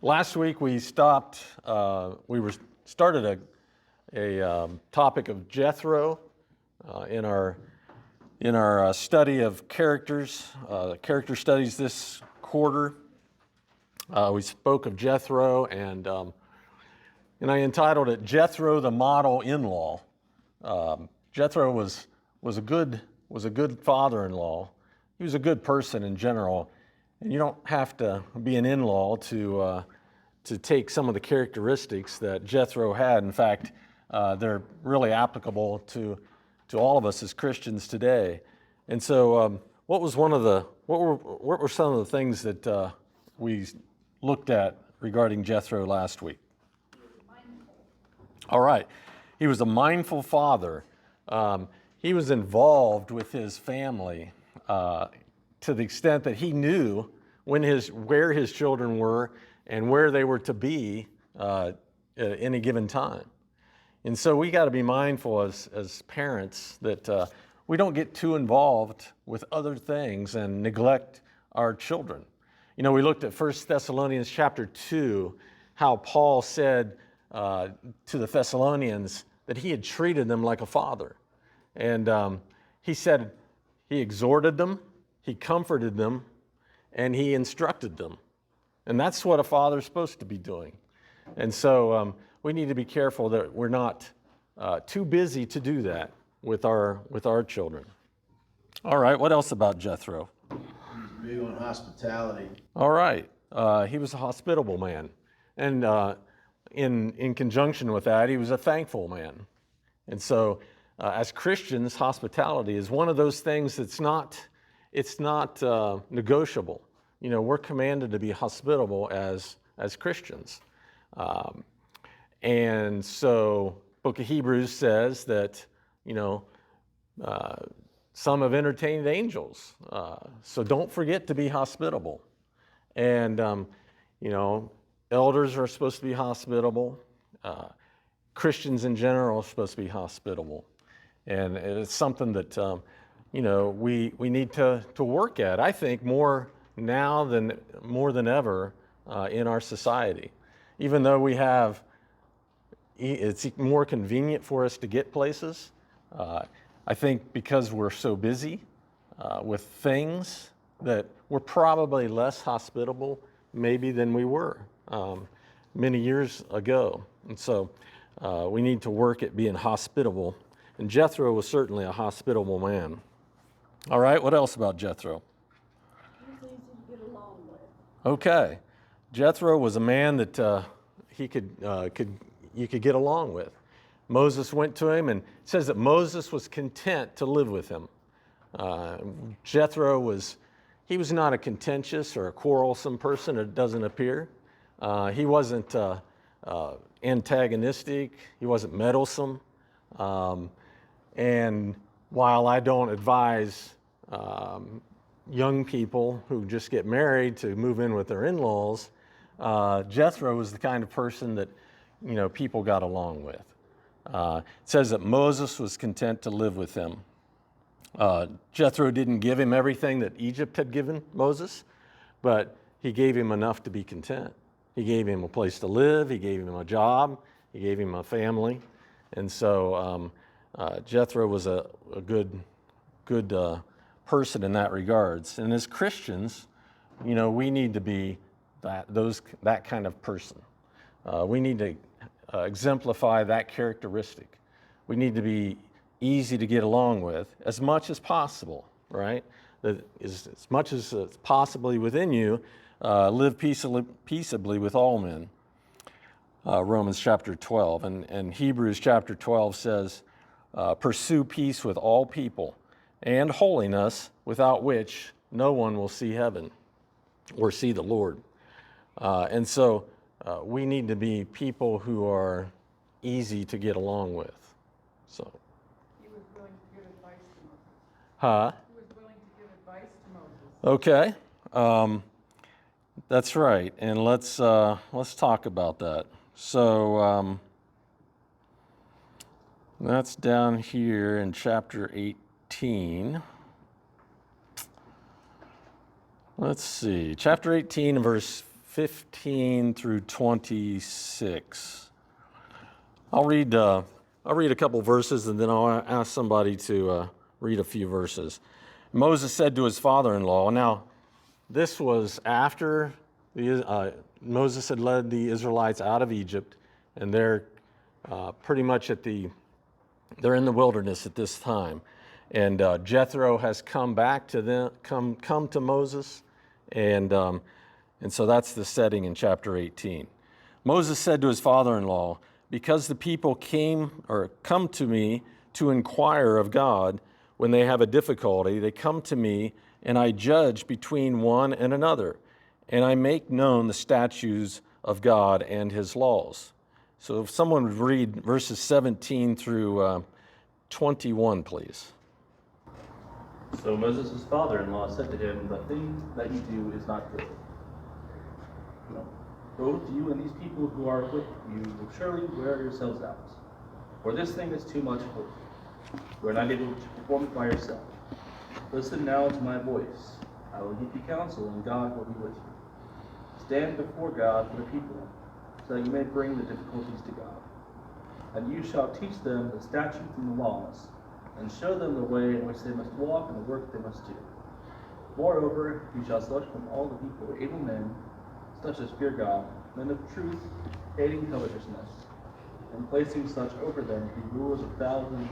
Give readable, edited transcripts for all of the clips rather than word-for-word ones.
Last week we started a topic of Jethro in our study of characters, character studies this quarter. We spoke of Jethro, and I entitled it "Jethro, the Model In-Law." Jethro was a good father-in-law. He was a good person in general, and you don't have to be an in-law to take some of the characteristics that Jethro had. In fact, they're really applicable to all of us as Christians today. And so, what were some of the things that we looked at regarding Jethro last week? All right, he was a mindful father. He was involved with his family to the extent that he knew where his children were and where they were to be at any given time. And so we got to be mindful as parents that we don't get too involved with other things and neglect our children. You know, we looked at 1 Thessalonians chapter 2, how Paul said to the Thessalonians that he had treated them like a father. And he said he exhorted them, he comforted them, and he instructed them. And that's what a father's supposed to be doing. And so we need to be careful that we're not too busy to do that with our children. All right, what else about Jethro? Big on hospitality. All right, he was a hospitable man. And in conjunction with that, he was a thankful man. And so as Christians, hospitality is one of those things that's not negotiable. You know, we're commanded to be hospitable as Christians. And so Book of Hebrews says that, some have entertained angels. So don't forget to be hospitable. And, elders are supposed to be hospitable. Christians in general are supposed to be hospitable. And it's something that, we need to work at, I think, more than ever in our society. Even though it's more convenient for us to get places, I think because we're so busy with things that we're probably less hospitable maybe than we were many years ago. And so we need to work at being hospitable. And Jethro was certainly a hospitable man. All right, what else about Jethro? He's easy to get along with. Okay, Jethro was a man that you could get along with. Moses went to him, and it says that Moses was content to live with him. Jethro was not a contentious or a quarrelsome person, it doesn't appear. He wasn't antagonistic, he wasn't meddlesome. And while I don't advise young people who just get married to move in with their in-laws, Jethro was the kind of person that, people got along with. It says that Moses was content to live with him. Jethro didn't give him everything that Egypt had given Moses, but he gave him enough to be content. He gave him a place to live, he gave him a job, he gave him a family. And so Jethro was a good person in that regards. And as Christians, we need to be that kind of person. We need to exemplify that characteristic. We need to be easy to get along with as much as possible, right? As much as it's possibly within you, live peaceably with all men. Romans chapter 12. And Hebrews chapter 12 says, pursue peace with all people and holiness, without which no one will see heaven or see the Lord. And so we need to be people who are easy to get along with. So. He was willing to give advice to Moses. Huh? He was willing to give advice to Moses. Okay. That's right. And let's talk about that. So that's down here in chapter 18. Let's see, chapter 18, verse 15 through 26. I'll read a couple verses, and then I'll ask somebody to read a few verses. Moses said to his father-in-law, now this was after Moses had led the Israelites out of Egypt, and they're pretty much they're in the wilderness at this time. And Jethro has come back to them, come to Moses, and so that's the setting in chapter 18. Moses said to his father-in-law, because the people come to me to inquire of God when they have a difficulty, they come to me, and I judge between one and another, and I make known the statutes of God and his laws. So if someone would read verses 17 through 21, please. So Moses' father-in-law said to him, the thing that you do is not good. No. Both you and these people who are with you will surely wear yourselves out. For this thing is too much for you. You are not able to perform it by yourself. Listen now to my voice. I will give you counsel, and God will be with you. Stand before God for the people, so that you may bring the difficulties to God. And you shall teach them the statutes and the laws, and show them the way in which they must walk and the work they must do. Moreover, you shall select from all the people able men, such as fear God, men of truth, hating covetousness, and placing such over them to be rulers of thousands,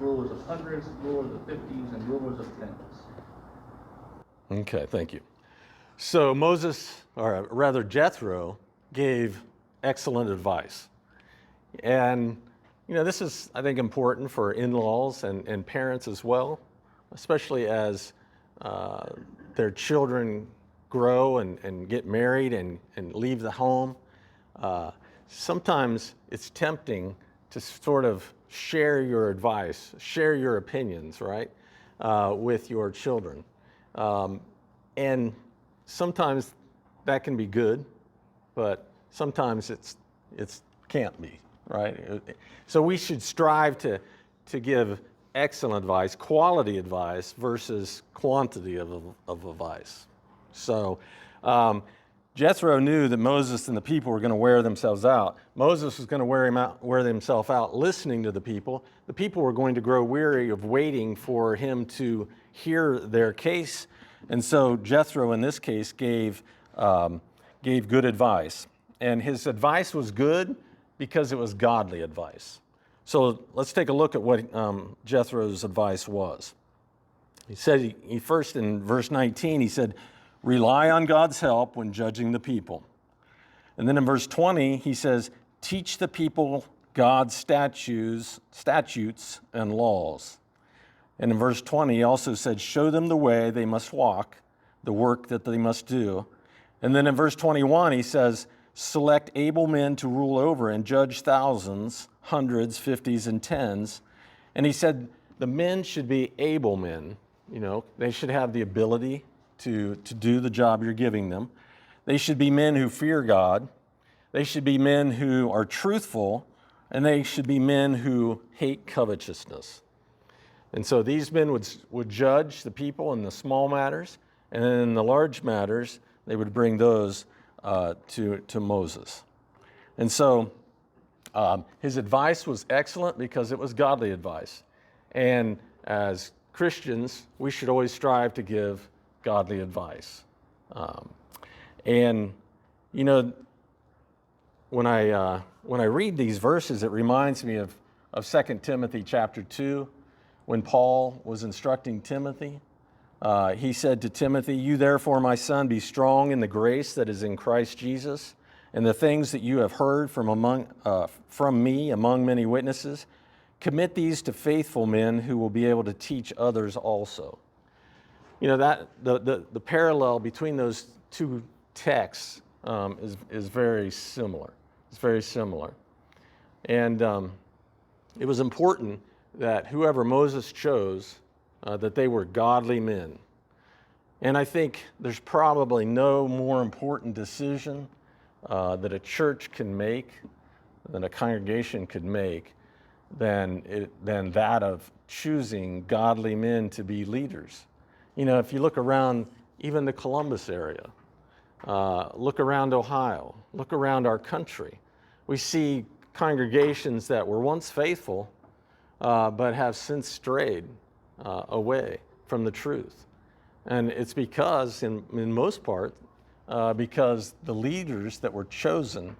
rulers of hundreds, rulers of fifties, and rulers of tens. Okay, thank you. So Moses, or rather Jethro, gave excellent advice. And, this is, I think, important for in-laws and parents as well, especially as their children grow and get married and leave the home. Sometimes it's tempting to sort of share your advice, share your opinions, right, with your children. And sometimes that can be good, but sometimes it's can't be, right? So we should strive to give excellent advice, quality advice versus quantity of advice. So Jethro knew that Moses and the people were going to wear themselves out. Moses was going to wear himself out listening to the people. The people were going to grow weary of waiting for him to hear their case. And so Jethro, in this case, gave good advice. And his advice was good because it was godly advice. So let's take a look at what Jethro's advice was. He said, he first in verse 19, he said, rely on God's help when judging the people. And then in verse 20, he says, teach the people God's statutes and laws. And in verse 20, he also said, show them the way they must walk, the work that they must do. And then in verse 21, he says, select able men to rule over and judge thousands, hundreds, fifties, and tens. And he said the men should be able men. They should have the ability to do the job you're giving them. They should be men who fear God. They should be men who are truthful, and they should be men who hate covetousness. And so these men would judge the people in the small matters, and then in the large matters, they would bring those to Moses. And so his advice was excellent because it was godly advice. And as Christians, we should always strive to give godly advice. When I read these verses, it reminds me of 2 Timothy chapter 2, when Paul was instructing Timothy. He said to Timothy, you therefore, my son, be strong in the grace that is in Christ Jesus, and the things that you have heard from me among many witnesses, commit these to faithful men who will be able to teach others also. That the parallel between those two texts is very similar. It's very similar. And it was important that whoever Moses chose, that they were godly men. And I think there's probably no more important decision that a church can make, than a congregation could make, than that of choosing godly men to be leaders. If you look around even the Columbus area, Look around Ohio. Look around our country. We see congregations that were once faithful, but have since strayed away from the truth. And it's because, in most part, because the leaders that were chosen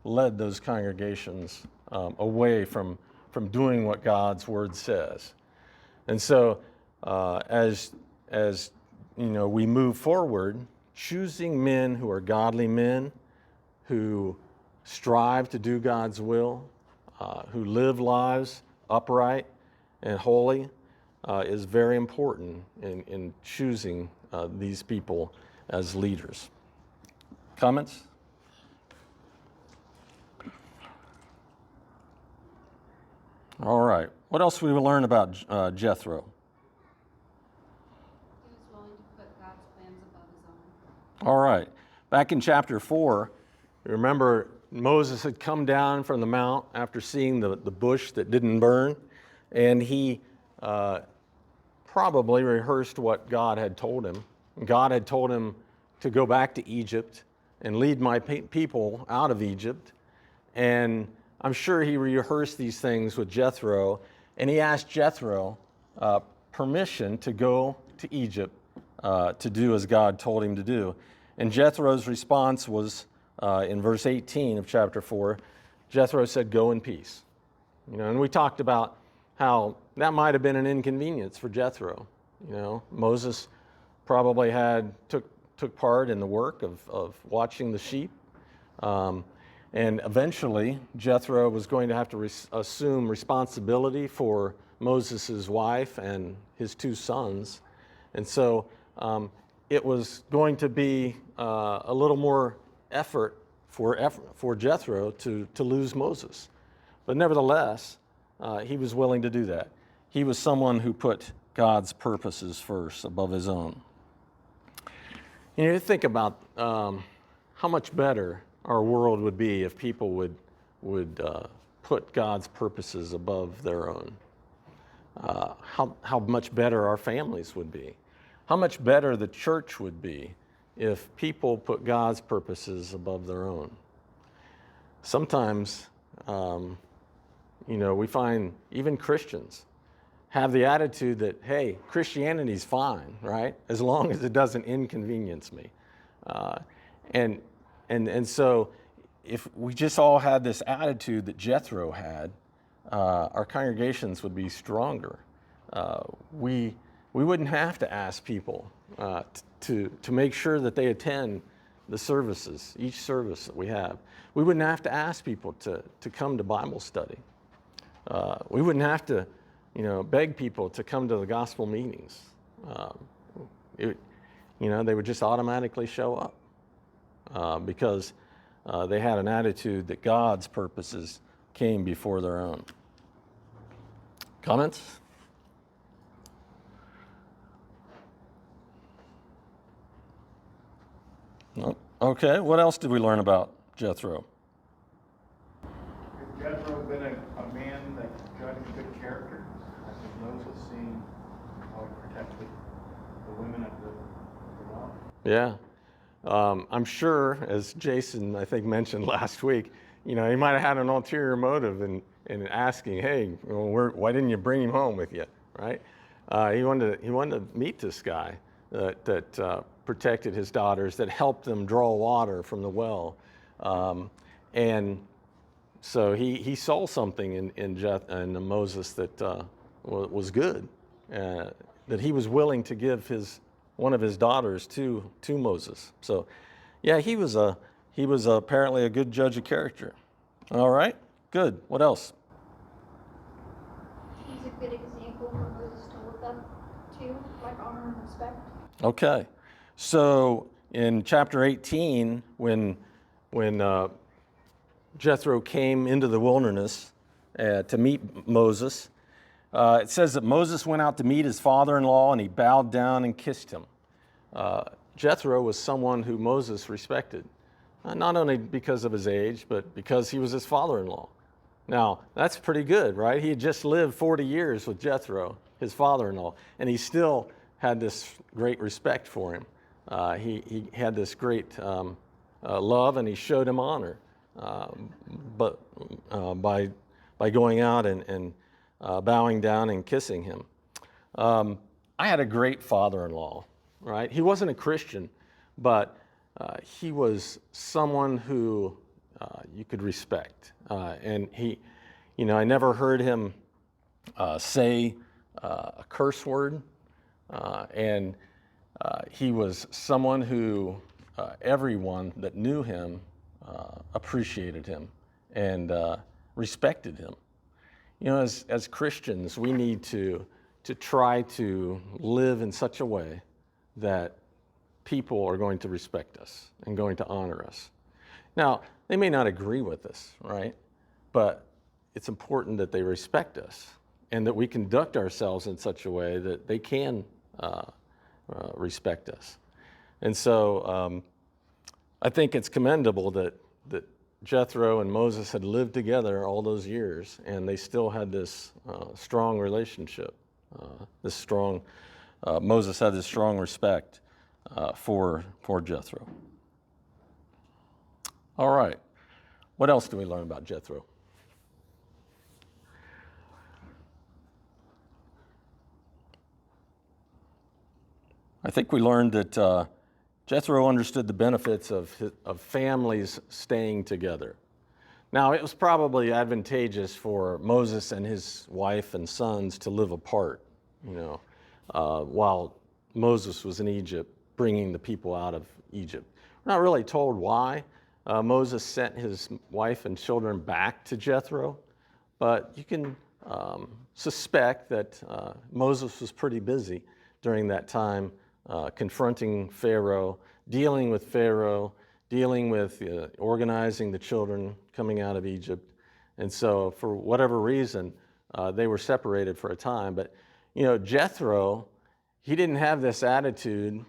led those congregations away from doing what God's word says. And so, as we move forward, choosing men who are godly men, who strive to do God's will, who live lives upright and holy, is very important in choosing these people as leaders. Comments? All right. What else we learn about Jethro? He was willing to put God's plans above his own. All right. Back in chapter 4, remember Moses had come down from the mount after seeing the bush that didn't burn, and he probably rehearsed what God had told him. God had told him to go back to Egypt and lead my people out of Egypt. And I'm sure he rehearsed these things with Jethro, and he asked Jethro permission to go to Egypt to do as God told him to do. And Jethro's response was in verse 18 of chapter 4, Jethro said, "Go in peace." And we talked about how that might have been an inconvenience for Jethro. Moses probably took part in the work of watching the sheep. And eventually, Jethro was going to have to assume responsibility for Moses' wife and his 2 sons. And so it was going to be a little more effort for Jethro to lose Moses. But nevertheless, he was willing to do that. He was someone who put God's purposes first above his own. You think about how much better our world would be if people would put God's purposes above their own. How much better our families would be. How much better the church would be if people put God's purposes above their own. Sometimes, we find even Christians have the attitude that, hey, Christianity's fine, right? As long as it doesn't inconvenience me. And so if we just all had this attitude that Jethro had, our congregations would be stronger. We wouldn't have to ask people to make sure that they attend the services, each service that we have. We wouldn't have to ask people to come to Bible study. We wouldn't have to beg people to come to the gospel meetings. They would just automatically show up because they had an attitude that God's purposes came before their own. Comments? No? Okay, what else did we learn about Jethro? If Jethro had been a man that judged good character, as Moses seeing how he protected the women of the law. Yeah. I'm sure, as Jason, I think, mentioned last week, he might have had an ulterior motive in asking, hey, why didn't you bring him home with you, right? He wanted to meet this guy that protected his daughters, that helped them draw water from the well. And so he saw something in Moses that was good, that he was willing to give one of his daughters to Moses. So, yeah, he was apparently a good judge of character. All right, good. What else? He's a good example for Moses to look up to, like honor and respect. Okay, so in chapter 18, when Jethro came into the wilderness to meet Moses, it says that Moses went out to meet his father-in-law, and he bowed down and kissed him. Jethro was someone who Moses respected, not only because of his age, but because he was his father-in-law. Now, that's pretty good, right? He had just lived 40 years with Jethro, his father-in-law, and he still had this great respect for him. he had this great love, and he showed him honor, but by going out and bowing down and kissing him. I had a great father-in-law, right? He wasn't a Christian, but he was someone who you could respect. And he, I never heard him say a curse word. And he was someone who everyone that knew him appreciated him and respected him. As Christians, we need to try to live in such a way that people are going to respect us and going to honor us. Now, they may not agree with us, right? But it's important that they respect us and that we conduct ourselves in such a way that they can respect us. And so I think it's commendable that Jethro and Moses had lived together all those years, and they still had this strong relationship. Moses had this strong respect for Jethro. All right. What else do we learn about Jethro? I think we learned that Jethro understood the benefits of families staying together. Now, it was probably advantageous for Moses and his wife and sons to live apart, while Moses was in Egypt, bringing the people out of Egypt. We're not really told why Moses sent his wife and children back to Jethro, but you can suspect that Moses was pretty busy during that time, confronting Pharaoh, dealing with organizing the children coming out of Egypt. And so for whatever reason, they were separated for a time. But, Jethro, he didn't have this attitude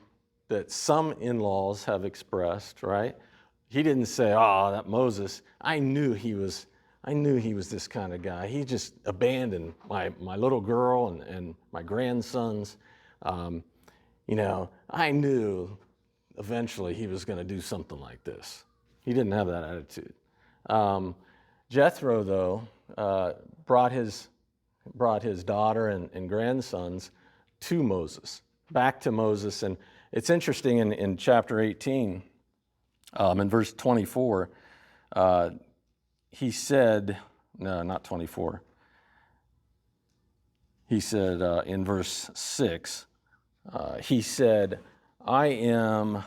that some in-laws have expressed, right? He didn't say, "Oh, that Moses, I knew he was this kind of guy. He just abandoned my little girl and my grandsons. I knew eventually he was going to do something like this." He didn't have that attitude. Jethro, though, brought his daughter and grandsons to Moses, back to Moses. And it's interesting in chapter 18, in verse 24, he said, no, not 24. He said in verse 6, he said, I am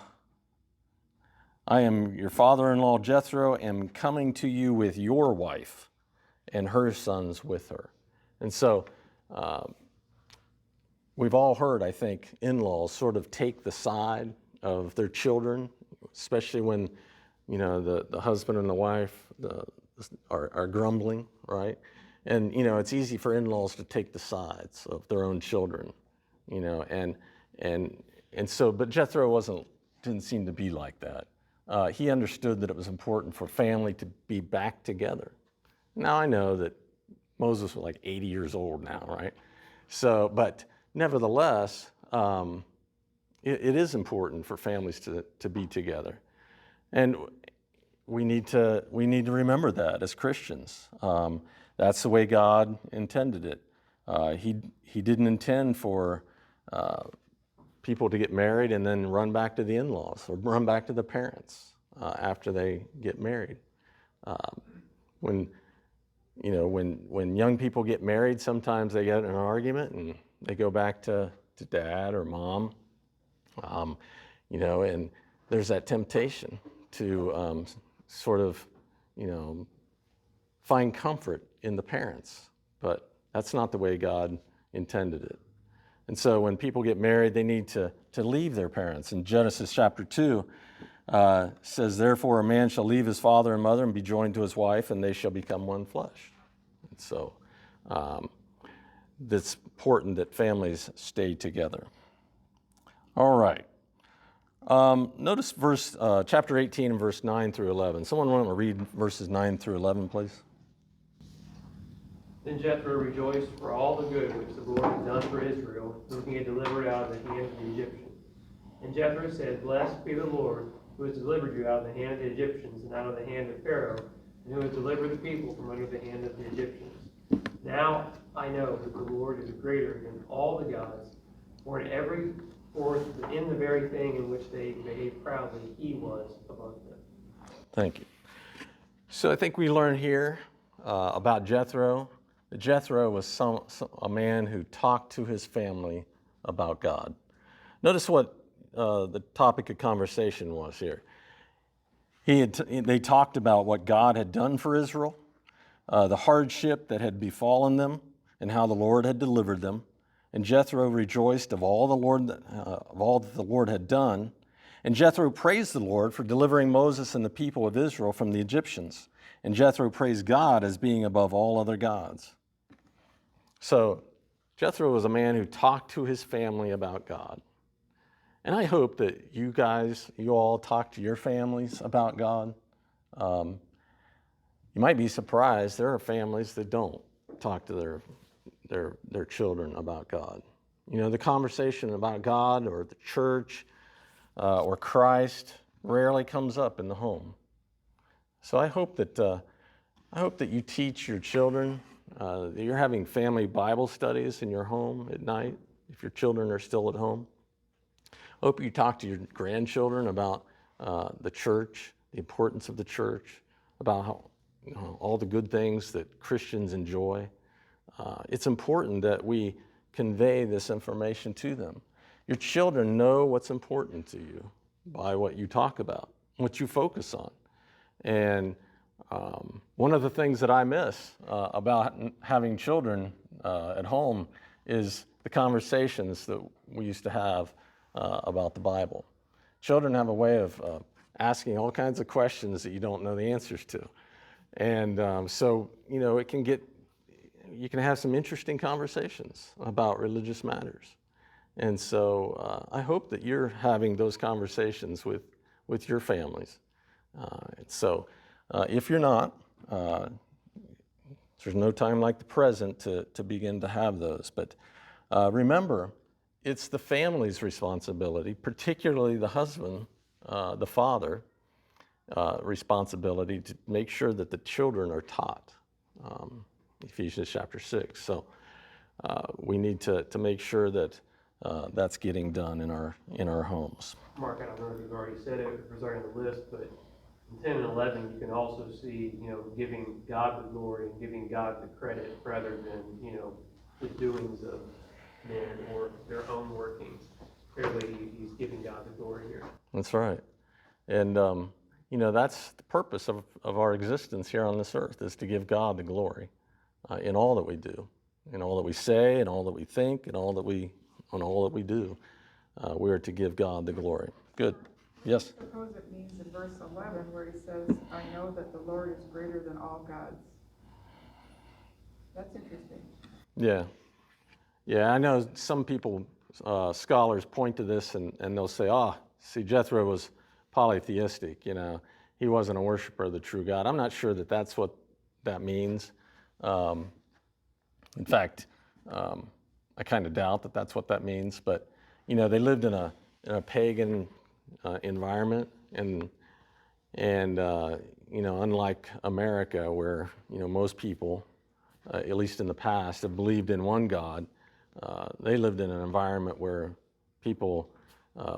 your father-in-law Jethro, am coming to you with your wife and her sons with her. And so we've all heard, I think, in-laws sort of take the side of their children, especially when, the husband and the wife are grumbling, right? And, it's easy for in-laws to take the sides of their own children, and so, but Jethro didn't seem to be like that. He understood that it was important for family to be back together. Now I know that Moses was like 80 years old now, right? So, but nevertheless, it is important for families to be together, and we need to remember that as Christians. That's the way God intended it. He didn't intend for people to get married and then run back to the in-laws or run back to the parents after they get married. When young people get married, sometimes they get in an argument and they go back to dad or mom, and there's that temptation to sort of, find comfort in the parents, but that's not the way God intended it. And so when people get married, they need to leave their parents. In Genesis chapter 2 says, therefore a man shall leave his father and mother and be joined to his wife, and they shall become one flesh. And so it's important that families stay together. All right. Notice chapter 18 and verse 9 through 11. Someone want to read verses 9 through 11, please? Then Jethro rejoiced for all the good which the Lord had done for Israel, whom he had delivered out of the hand of the Egyptians. And Jethro said, Blessed be the Lord, who has delivered you out of the hand of the Egyptians and out of the hand of Pharaoh, and who has delivered the people from under the hand of the Egyptians. Now I know that the Lord is greater than all the gods, for in the very thing in which they behaved proudly, he was above them. Thank you. So I think we learn here about Jethro. Jethro was a man who talked to his family about God. Notice what the topic of conversation was here. They talked about what God had done for Israel, the hardship that had befallen them, and how the Lord had delivered them. And Jethro rejoiced of all that the Lord had done. And Jethro praised the Lord for delivering Moses and the people of Israel from the Egyptians. And Jethro praised God as being above all other gods. So Jethro was a man who talked to his family about God. And I hope that you all talk to your families about God. You might be surprised, there are families that don't talk to their children about God. You know, the conversation about God or the church or Christ rarely comes up in the home. So I hope that you teach your children, that you're having family Bible studies in your home at night, if your children are still at home. I hope you talk to your grandchildren about the church, the importance of the church, about how, all the good things that Christians enjoy. It's important that we convey this information to them. Your children know what's important to you by what you talk about, what you focus on. And one of the things that I miss about having children at home is the conversations that we used to have about the Bible. Children have a way of asking all kinds of questions that you don't know the answers to. And so, you can have some interesting conversations about religious matters. And so I hope that you're having those conversations with your families. If you're not, there's no time like the present to begin to have those. But remember, it's the family's responsibility, particularly the husband, the father, responsibility to make sure that the children are taught. Ephesians chapter 6. So we need to make sure that that's getting done in our homes. Mark, I don't know if you've already said it, it was already on the list, but in 10 and 11, you can also see, giving God the glory and giving God the credit rather than, the doings of men or their own workings. Clearly, he's giving God the glory here. That's right. And, that's the purpose of our existence here on this earth, is to give God the glory in all that we do, in all that we say, in all that we think, in all that we do. We are to give God the glory. Good. Yes? I suppose it means in verse 11 where he says, I know that the Lord is greater than all gods. That's interesting. Yeah. Yeah, I know some people, scholars point to this and they'll say, see, Jethro was polytheistic, he wasn't a worshiper of the true God. I'm not sure that that's what that means. In fact, I kind of doubt that that's what that means, but, they lived in a pagan environment, and unlike America, where most people, at least in the past, have believed in one God, they lived in an environment where people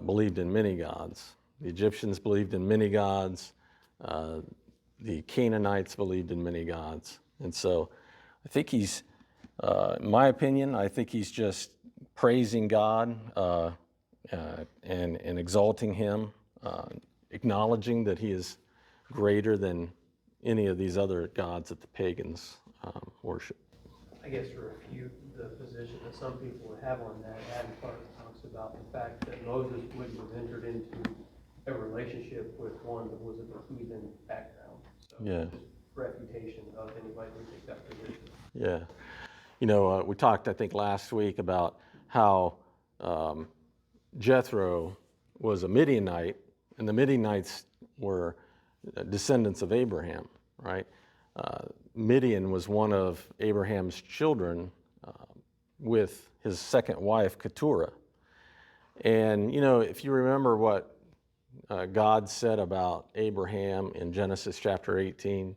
believed in many gods. The Egyptians believed in many gods. The Canaanites believed in many gods, and so I think in my opinion, I think he's just praising God and exalting him, acknowledging that he is greater than any of these other gods that the pagans worship. I guess to refute the position that some people would have on that, Adam Clark talks about the fact that Moses wouldn't have entered into a relationship with one that was of a heathen background. So Yeah. just refutation of anybody who takes that position. Yeah. We talked, I think, last week about how Jethro was a Midianite, and the Midianites were descendants of Abraham, right? Midian was one of Abraham's children with his second wife, Keturah. And, you know, if you remember what God said about Abraham in Genesis chapter 18,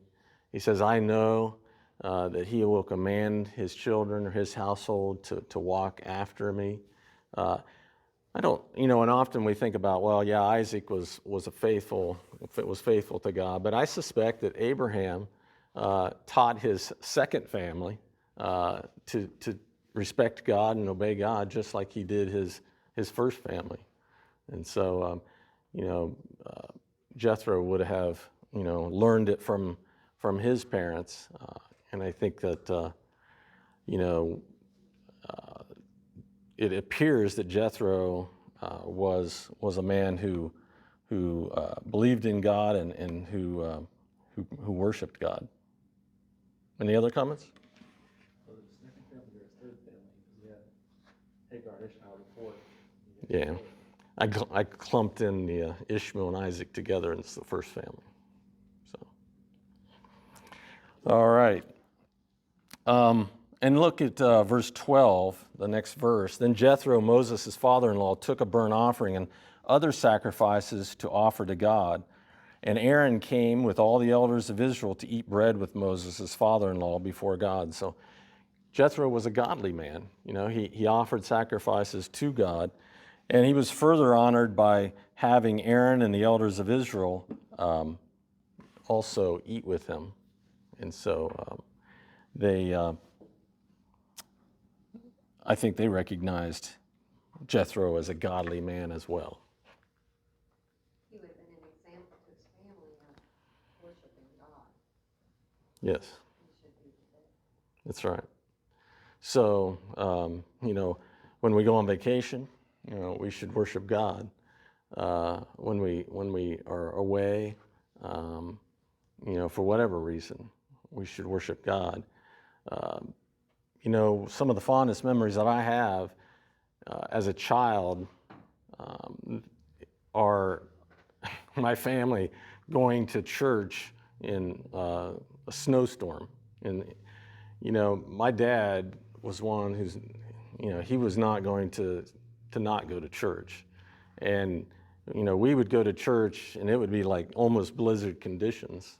he says, I know that he will command his children or his household to walk after me. I don't, you know, and often we think about, well, yeah, Isaac was faithful to God, but I suspect that Abraham taught his second family to respect God and obey God just like he did his first family. And so, you know, Jethro would have, you know, learned it from his parents. And I think that, you know, it appears that Jethro was a man who believed in God and who worshiped God. Any other comments? So the second family or his third family, because he had Hagar and Ishmael before. Yeah. I clumped in the Ishmael and Isaac together, and it's the first family. So, all right. And look at verse 12, the next verse. Then Jethro, Moses' father-in-law, took a burnt offering and other sacrifices to offer to God. And Aaron came with all the elders of Israel to eat bread with Moses' father-in-law before God. So Jethro was a godly man. You know, he offered sacrifices to God. And he was further honored by having Aaron and the elders of Israel also eat with him. And so I think they recognized Jethro as a godly man as well. He would have been an example to his family of worshiping God. Yes, He should be today. that's right. So, you know, when we go on vacation, you know, we should worship God. When we are away, you know, for whatever reason, we should worship God. You know, some of the fondest memories that I have as a child are my family going to church in a snowstorm. And, you know, my dad was one who's, you know, he was not going to not go to church. And, you know, we would go to church and it would be like almost blizzard conditions.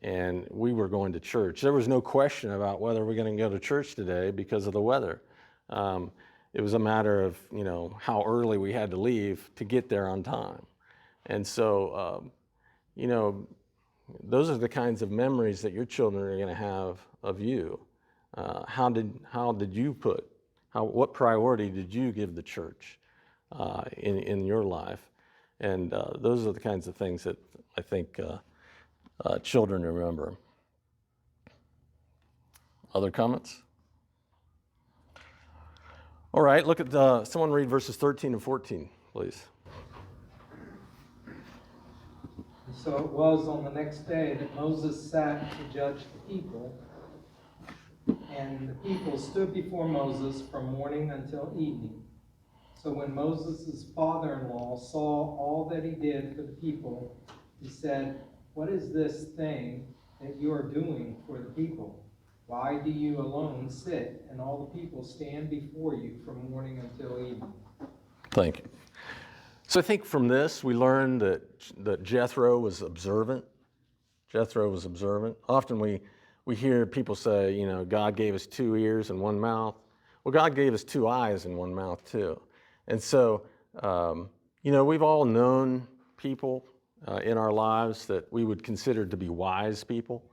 And we were going to church. There was no question about whether we're going to go to church today because of the weather. It was a matter of, you know, how early we had to leave to get there on time. And so, you know, those are the kinds of memories that your children are going to have of you. How did you what priority did you give the church in your life? And those are the kinds of things that I think children remember. Other comments? All right, look at someone read verses 13 and 14, please. So it was on the next day that Moses sat to judge the people, and the people stood before Moses from morning until evening. So when Moses' father-in-law saw all that he did for the people, he said, "What is this thing that you are doing for the people? Why do you alone sit, and all the people stand before you from morning until evening?" Thank you. So I think from this we learn that Jethro was observant. Jethro was observant. Often we hear people say, you know, God gave us 2 ears and 1 mouth. Well, God gave us 2 eyes and 1 mouth too. And so, you know, we've all known people in our lives that we would consider to be wise people,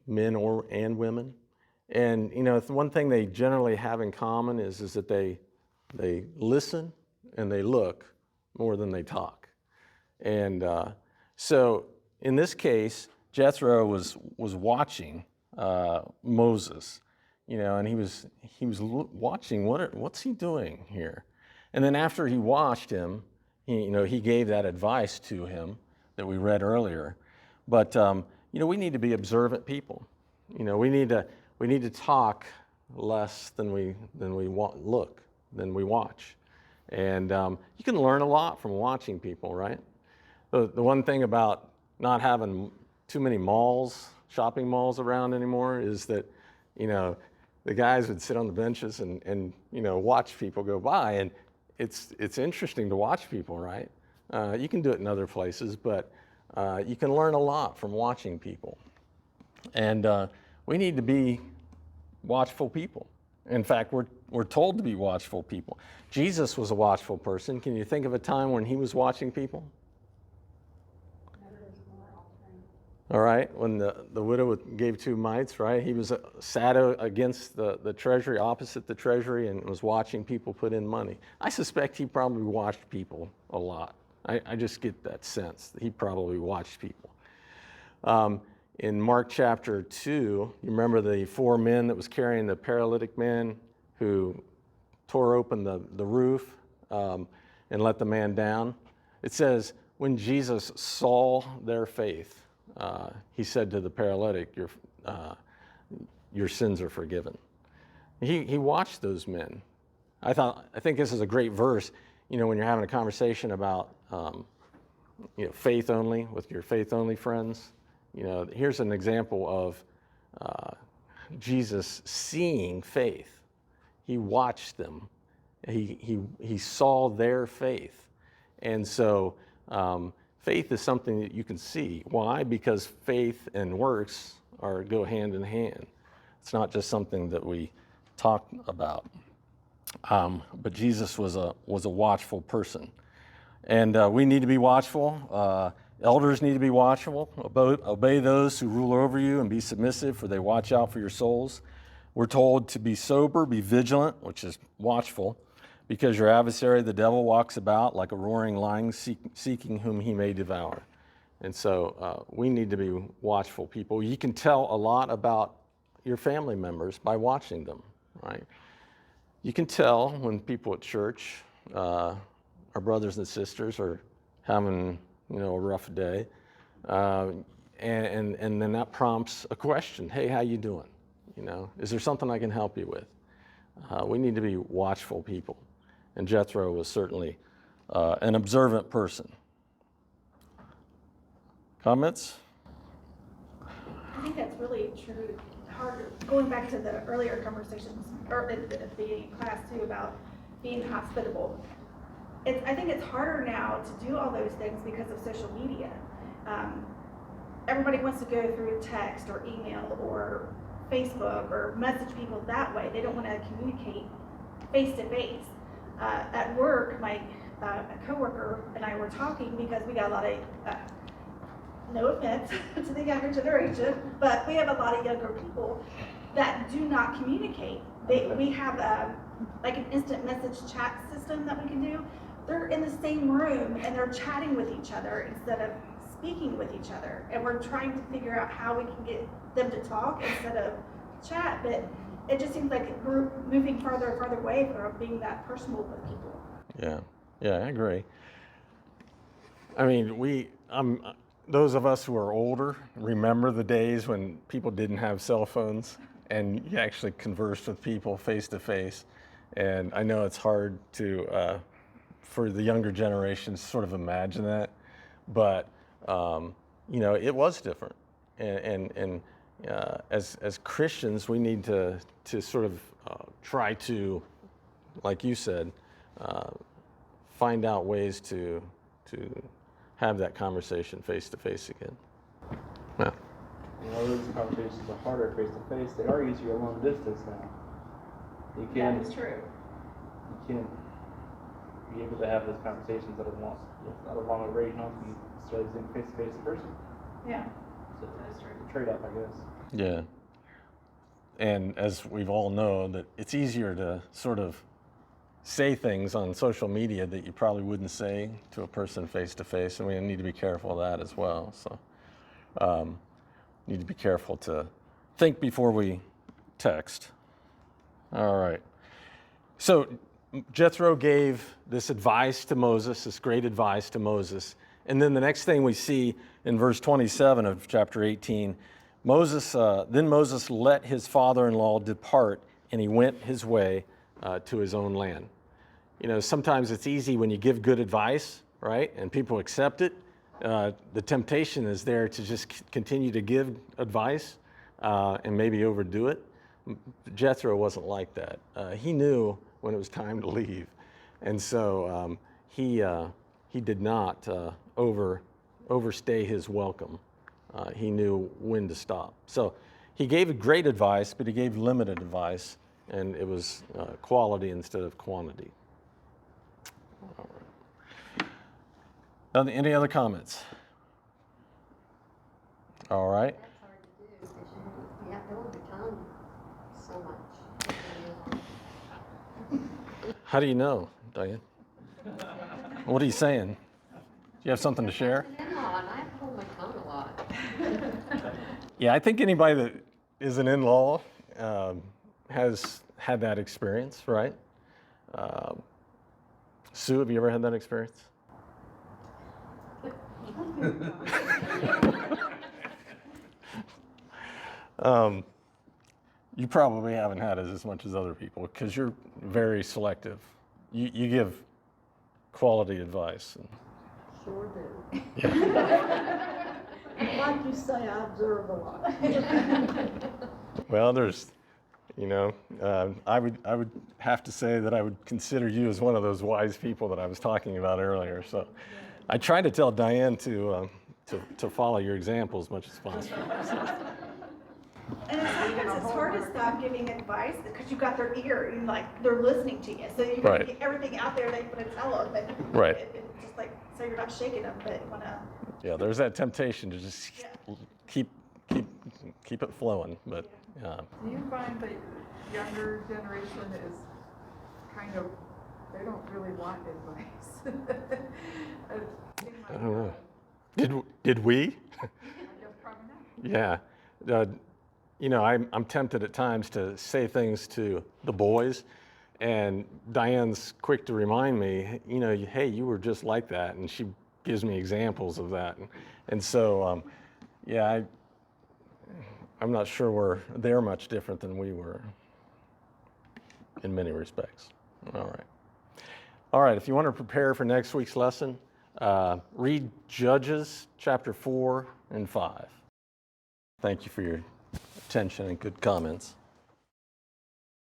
men and women. And, you know, one thing they generally have in common is that they listen and they look more than they talk. And so in this case, Jethro was watching Moses, you know, and he was watching what's he doing here. And then after he watched him, he gave that advice to him that we read earlier. But you know, we need to be observant people. You know, we need to talk less than we watch. And you can learn a lot from watching people, right? The one thing about not having too many shopping malls around anymore is that, you know, the guys would sit on the benches and you know, watch people go by. it's interesting to watch people, right? You can do it in other places, but you can learn a lot from watching people. And we need to be watchful people. In fact, we're told to be watchful people. Jesus was a watchful person. Can you think of a time when he was watching people? All right, when the widow gave 2 mites, right? He was sat against the treasury, opposite the treasury, and was watching people put in money. I suspect he probably watched people a lot. I just get that sense that he probably watched people. In Mark chapter 2, you remember the 4 men that was carrying the paralytic man who tore open the roof and let the man down? It says, when Jesus saw their faith, he said to the paralytic, your sins are forgiven. He watched those men. I think this is a great verse, when you're having a conversation about faith only with your faith only friends. Here's an example of Jesus seeing faith. He watched them. He saw their faith. And so faith is something that you can see. Why? Because faith and works go hand in hand. It's not just something that we talk about. But Jesus was a watchful person. And we need to be watchful. Elders need to be watchful. Obey those who rule over you and be submissive, for they watch out for your souls. We're told to be sober, be vigilant, which is watchful, because your adversary, the devil, walks about like a roaring lion, seeking whom he may devour. And so we need to be watchful people. You can tell a lot about your family members by watching them, right? You can tell when people at church, our brothers and sisters, are having a rough day, and then that prompts a question. Hey, how you doing? Is there something I can help you with? We need to be watchful people, and Jethro was certainly an observant person. Comments? I think that's really true. Going back to the earlier conversations, or at the beginning of class too, about being hospitable. I think it's harder now to do all those things because of social media. Everybody wants to go through text or email or Facebook or message people that way. They don't want to communicate face to face. At work, my a coworker and I were talking because we got a lot of, no offense to the younger generation, but we have a lot of younger people that do not communicate. We have like an instant message chat system that we can do. They're in the same room and they're chatting with each other instead of speaking with each other. And we're trying to figure out how we can get them to talk instead of chat, but it just seems like we're moving farther and farther away from being that personal with people. Yeah, I agree. I mean, those of us who are older remember the days when people didn't have cell phones and you actually conversed with people face to face. And I know it's hard to, for the younger generations, sort of imagine that, but it was different. And as Christians, we need to sort of try to, like you said, find out ways to have that conversation face to face again. Yeah. Those conversations are harder face to face. They are easier long distance now. That is true. You can be able to have those conversations at a longer rate, not be necessarily face to face in person. Yeah. So that's a trade-off, I guess. Yeah. And as we've all know, that it's easier to sort of say things on social media that you probably wouldn't say to a person face to face, and we need to be careful of that as well. So need to be careful to think before we text. All right. So Jethro gave this advice to Moses, this great advice to Moses. And then the next thing we see in verse 27 of chapter 18, then Moses let his father-in-law depart, and he went his way to his own land. Sometimes it's easy when you give good advice, right, and people accept it. The temptation is there to just continue to give advice and maybe overdo it. Jethro wasn't like that. He knew when it was time to leave. And so he did not overstay his welcome. He knew when to stop. So he gave great advice, but he gave limited advice, and it was quality instead of quantity. All right. Any other comments? All right. That's hard to do, because you have to hold your tongue so much. How do you know, Diane? What are you saying? Do you have something to share? I'm an in-law, and I have to hold my tongue a lot. Yeah, I think anybody that is an in-law has had that experience, right? Sue, have you ever had that experience? You probably haven't had it as much as other people because you're very selective. You give quality advice. Sure do. Like you say, I observe a lot. Well, there's, I would have to say that I would consider you as one of those wise people that I was talking about earlier. So I try to tell Diane to follow your example as much as possible. And sometimes it's hard to stop giving advice because you got their ear and like they're listening to you. So you can Right. get everything out there they want to tell them, but Right. it's just like so you're not shaking them, but you want to. Yeah, there's that temptation to just keep it flowing, but Do you find that younger generation is kind of, they don't really want advice? It seemed I like, don't know. Did we? I guess probably not. Yeah. I'm tempted at times to say things to the boys, and Diane's quick to remind me, hey, you were just like that, and she gives me examples of that. And so, I'm not sure they're much different than we were in many respects. All right, if you want to prepare for next week's lesson, read Judges chapter 4 and 5. Thank you for your attention and good comments.